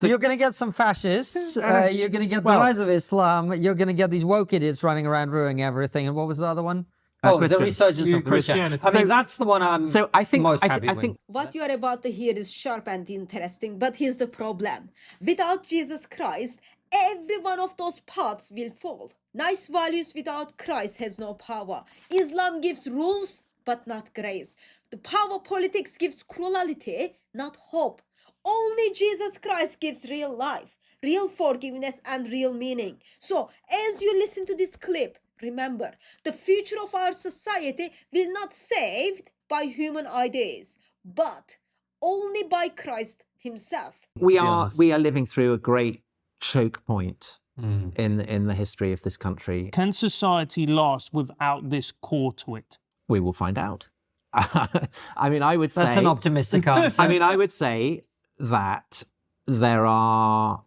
You're going to get some fascists. You're going to get the rise of Islam. You're going to get these woke idiots running around ruining everything. And what was the other one? The resurgence of Christianity. I mean, that's the one I'm most happy with. What you are about to hear is sharp and interesting, but here's the problem. Without Jesus Christ, every one of those paths will fall. Nice values without Christ has no power. Islam gives rules, but not grace. The power politics gives cruelty, not hope. Only Jesus Christ gives real life, real forgiveness, and real meaning. So, as you listen to this clip, remember, the future of our society will not saved by human ideas, but only by Christ himself. We are living through a great choke point in the history of this country. Can society last without this core to it? We will find out. I mean, I would say... That's an optimistic answer. I mean, I would say that there are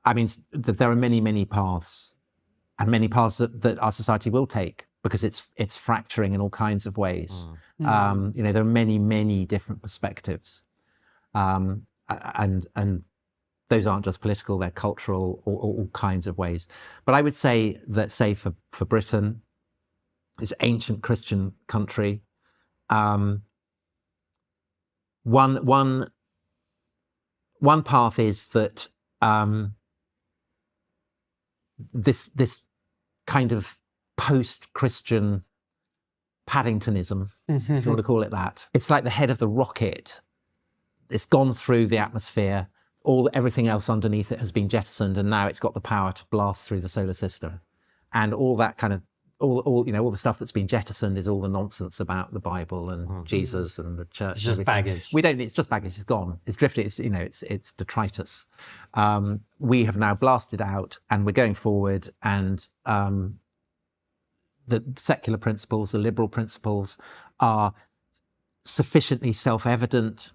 many, many paths, and many paths that our society will take, because it's fracturing in all kinds of ways. There are many, many different perspectives, and those aren't just political; they're cultural, all kinds of ways. But I would say that, say for Britain, this ancient Christian country, one path is that this kind of post-Christian Paddingtonism, if you want to call it that. It's like the head of the rocket. It's gone through the atmosphere. Everything else underneath it has been jettisoned, and now it's got the power to blast through the solar system. And all that kind of all the stuff that's been jettisoned is all the nonsense about the Bible and Jesus and the church. It's just baggage. It's just baggage. It's gone. It's drifted. It's detritus. We have now blasted out, and we're going forward. And the secular principles, the liberal principles, are sufficiently self-evidently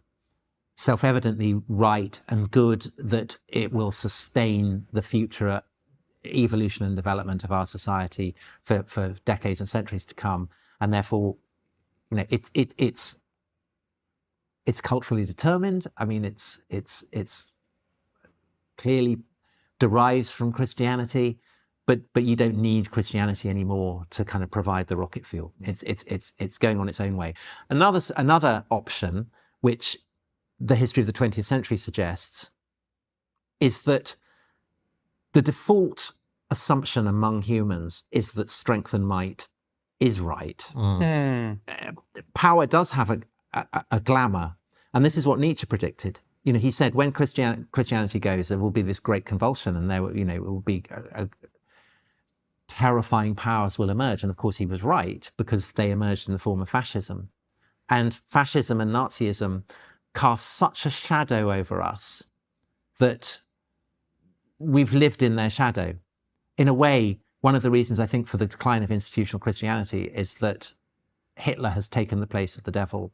right and good that it will sustain the future evolution and development of our society for decades and centuries to come. And therefore, it's culturally determined. I mean, it's clearly derives from Christianity, but you don't need Christianity anymore to kind of provide the rocket fuel. It's going on its own way. Another option, which the history of the 20th century suggests, is that the default assumption among humans is that strength and might is right. Power does have a glamour, and this is what Nietzsche predicted. He said when Christianity goes, there will be this great convulsion, and there, it will be terrifying powers will emerge. And of course, he was right, because they emerged in the form of fascism, and fascism and Nazism cast such a shadow over us that we've lived in their shadow. In a way, one of the reasons I think for the decline of institutional Christianity is that Hitler has taken the place of the devil,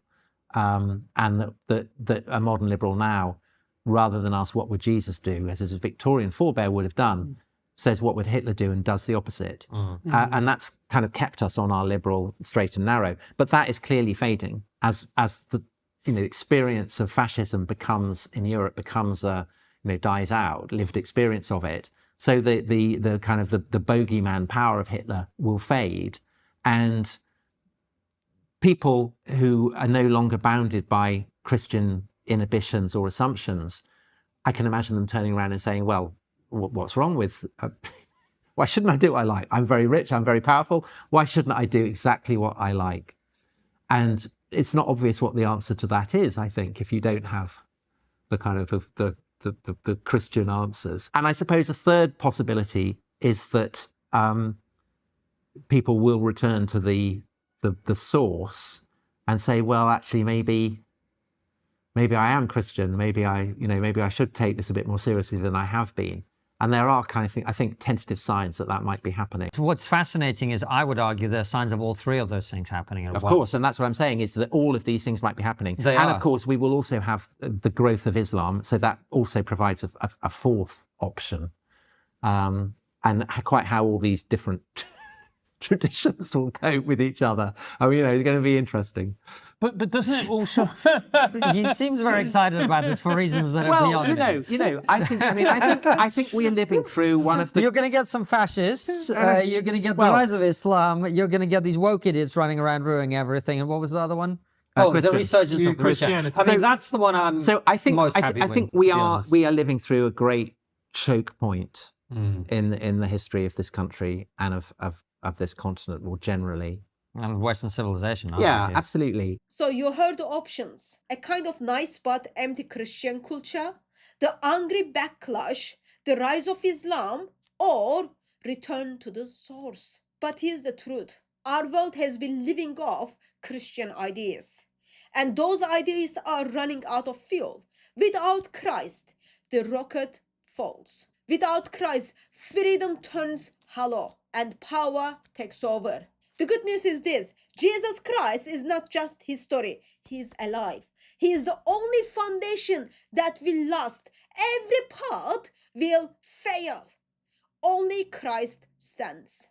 and that a modern liberal now, rather than ask what would Jesus do, as his Victorian forebear would have done, says what would Hitler do, and does the opposite. And that's kind of kept us on our liberal straight and narrow. But that is clearly fading as the experience of fascism in Europe becomes dies out, lived experience of it. So the kind of the bogeyman power of Hitler will fade, and people who are no longer bounded by Christian inhibitions or assumptions, I can imagine them turning around and saying, well, what's wrong with, why shouldn't I do what I like? I'm very rich, I'm very powerful. Why shouldn't I do exactly what I like? And it's not obvious what the answer to that is, I think, if you don't have the kind of the Christian answers. And I suppose a third possibility is that people will return to the source and say, well, actually, maybe I am Christian. Maybe I should take this a bit more seriously than I have been. And there are I think tentative signs that might be happening. What's fascinating is, I would argue, there are signs of all three of those things happening at once. Of course, and that's what I'm saying, is that all of these things might be happening. Of course, we will also have the growth of Islam, so that also provides a fourth option. And quite how all these different traditions will cope with each other. I mean, it's going to be interesting. But doesn't it also? He seems very excited about this for reasons that are beyond him. I think we are living through one of the. You're going to get some fascists. You're going to get the rise of Islam. You're going to get these woke idiots running around ruining everything. And what was the other one? The resurgence of Christianity. I mean, that's the one I'm most happy with. I think we are living through a great choke point in the history of this country and of this continent more generally. And Western civilization. Yeah, absolutely. So you heard the options. A kind of nice but empty Christian culture, the angry backlash, the rise of Islam, or return to the source. But here's the truth. Our world has been living off Christian ideas. And those ideas are running out of fuel. Without Christ, the rocket falls. Without Christ, freedom turns hollow and power takes over. The good news is this: Jesus Christ is not just history, he is alive. He is the only foundation that will last. Every path will fail. Only Christ stands.